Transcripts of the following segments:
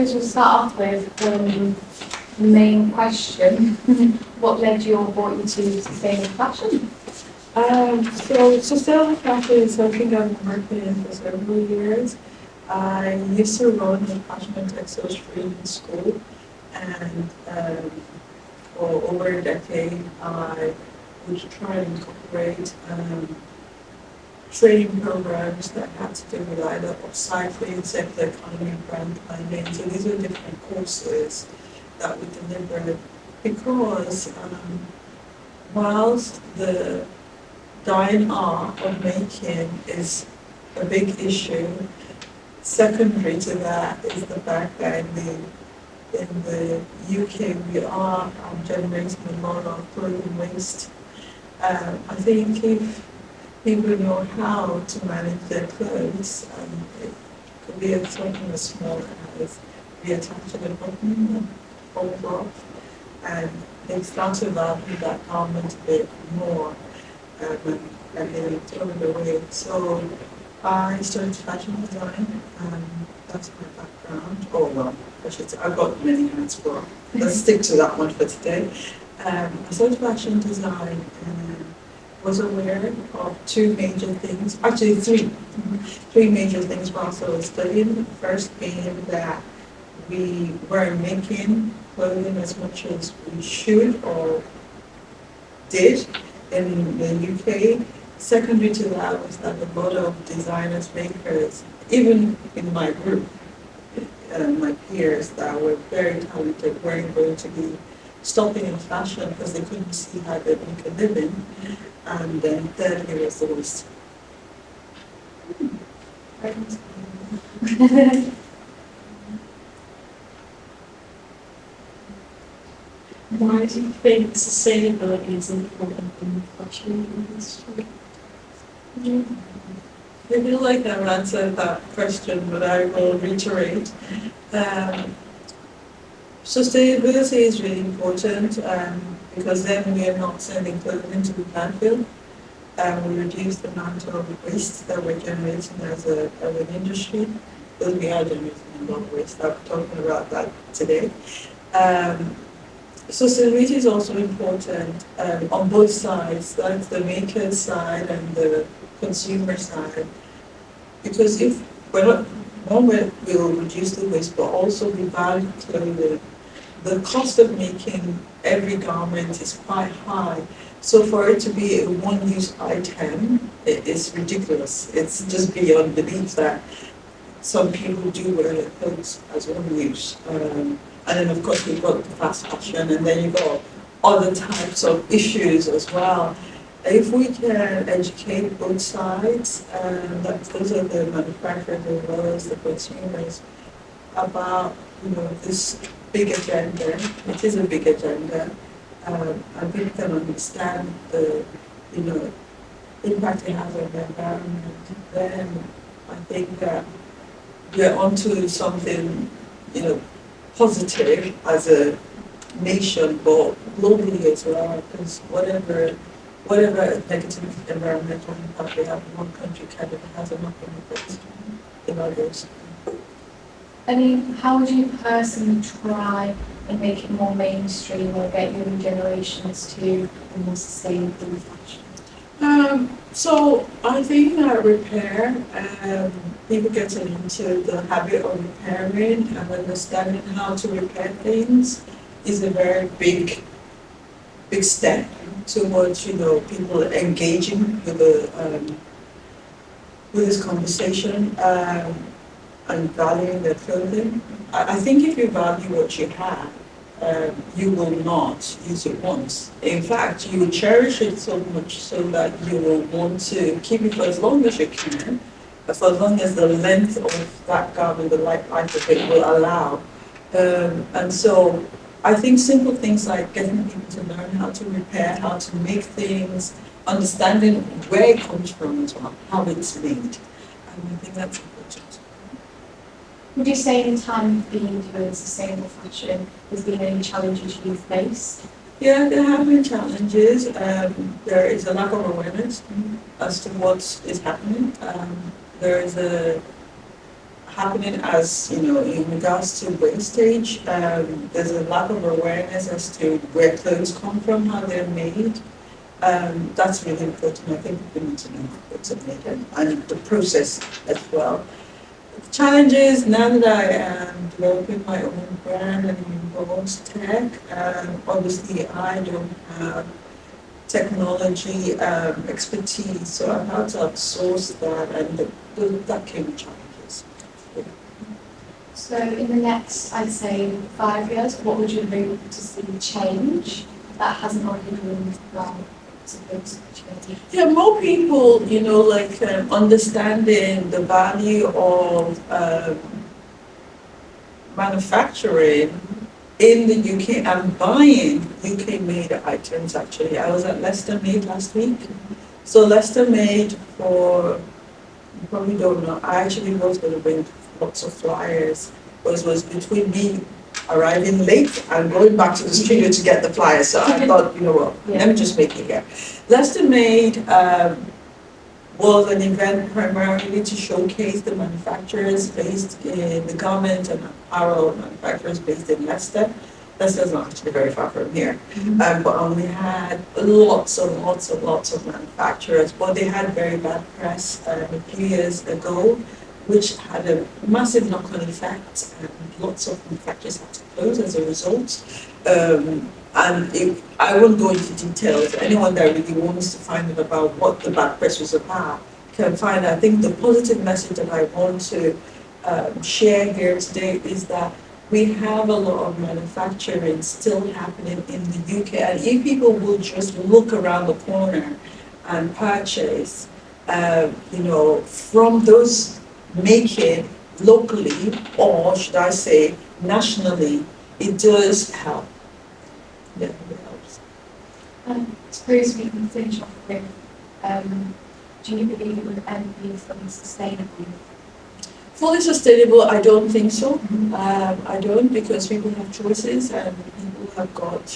suppose we'll start off with the main question. What led you or brought you to sustainable fashion? So sustainable fashion is something I've been working in for several years. I used to run the fashion and textile stream in school, and for over a decade I would try and incorporate training programs that had to do with either upcycling, circular economy, and brand planning. So these are different courses that we delivered because whilst the dying art of making is a big issue, secondary to that is the fact that in the UK we are generating a lot of clothing waste. I think if people know how to manage their clothes, it could be something as small as reattaching a button and falls off, and they start to value that garment a bit more, and they throw it away. So I studied fashion design, and that's my background. Oh well, I've got many hats for. Let's stick to that one for today. I studied fashion design and was aware of two major things, actually three major things whilst I was studying. The first being that we weren't making clothing as much as we should or did in the UK. Secondary to that was that a lot of designers, makers, even in my group, my peers that were very talented, weren't going to be stopping in fashion because they couldn't see how they'd make a living. And then thirdly was the waste. Why do you think sustainability is important in the fashion industry? I feel like I've answered that question, but I will reiterate. Sustainability is really important because then we are not sending clothing to the landfill. We reduce the amount of waste that we're generating as an industry, because we are generating a lot of waste. I'm talking about that today. Sustainability is also important on both sides, that's the maker's side and the consumer side, because if one way we'll reduce the waste, but also we value clothing. The cost of making every garment is quite high, so for it to be a one-use item, it is ridiculous. It's just beyond belief that some people do wear their clothes as one use. And then of course we've got the fast fashion, and then you've got other types of issues as well. If we can educate both sides, those are the manufacturers as well as the consumers, about this big agenda. It is a big agenda, and people can understand the impact it has on the environment. Then I think that we're onto something positive as a nation, but globally as well, because whatever negative environmental impact we have in one country kind of has a knock-on effect in others. I mean, how would you personally try and make it more mainstream or get younger generations to a more sustainable fashion? So I think that repair, people getting into the habit of repairing and understanding how to repair things is a very big step towards people engaging with this conversation and valuing their clothing. I think if you value what you have, you will not use it once. In fact, you will cherish it so much so that you will want to keep it for as long as you can, for as long as the length of that garment, the life of it will allow. And so I think simple things like getting people to learn how to repair, how to make things, understanding where it comes from as well, how it's made. And I think that's important. Would you say in time of being doing sustainable fashion, there's been any challenges you faced? Yeah, there have been challenges. There is a lack of awareness as to what is happening. There is a happening as, in regards to wastage. There's a lack of awareness as to where clothes come from, how they're made. That's really important. I think we need to know what's made and the process as well. The challenges now that I am developing my own brand and involves tech, obviously I don't have technology expertise, so I've had to outsource that, and that came with challenges. So in the next, I'd say, 5 years, what would you hope to see change that hasn't already been done? Yeah, more people, understanding the value of manufacturing in the UK and buying UK-made items. Actually, I was at Leicester Made last week. So Leicester Made, for you probably don't know, I actually was going to bring lots of flyers, but it was between me arriving late and going back to the studio to get the flyers. So I thought, let me just make it here. Leicester Made was an event primarily to showcase the manufacturers based in the garment and apparel manufacturers based in Leicester. Leicester's not actually very far from here, but we had lots of manufacturers, but they had very bad press a few years ago, which had a massive knock-on effect, and lots of manufacturers had to close as a result. I won't go into details. Anyone that really wants to find out about what the bad press was about can find. I think the positive message that I want to share here today is that we have a lot of manufacturing still happening in the UK, and if people will just look around the corner and purchase, from those making locally, or should I say nationally, it does help. Yeah, it helps. I suppose we can finish off with, do you believe it would ever be fully sustainable? Fully sustainable, I don't think so. I don't, because people have choices and people have got,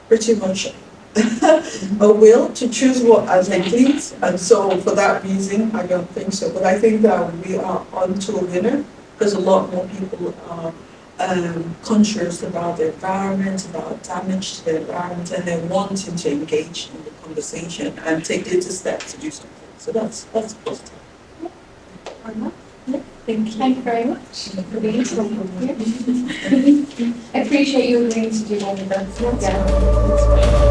pretty much a will to choose what as they please. And so for that reason, I don't think so. But I think that we are onto a winner, because a lot more people are conscious about the environment, about damage to the environment, and they're wanting to engage in the conversation and take little steps to do something. So that's positive. Thank you very much for being here. I appreciate you agreeing to do one of them. Yeah.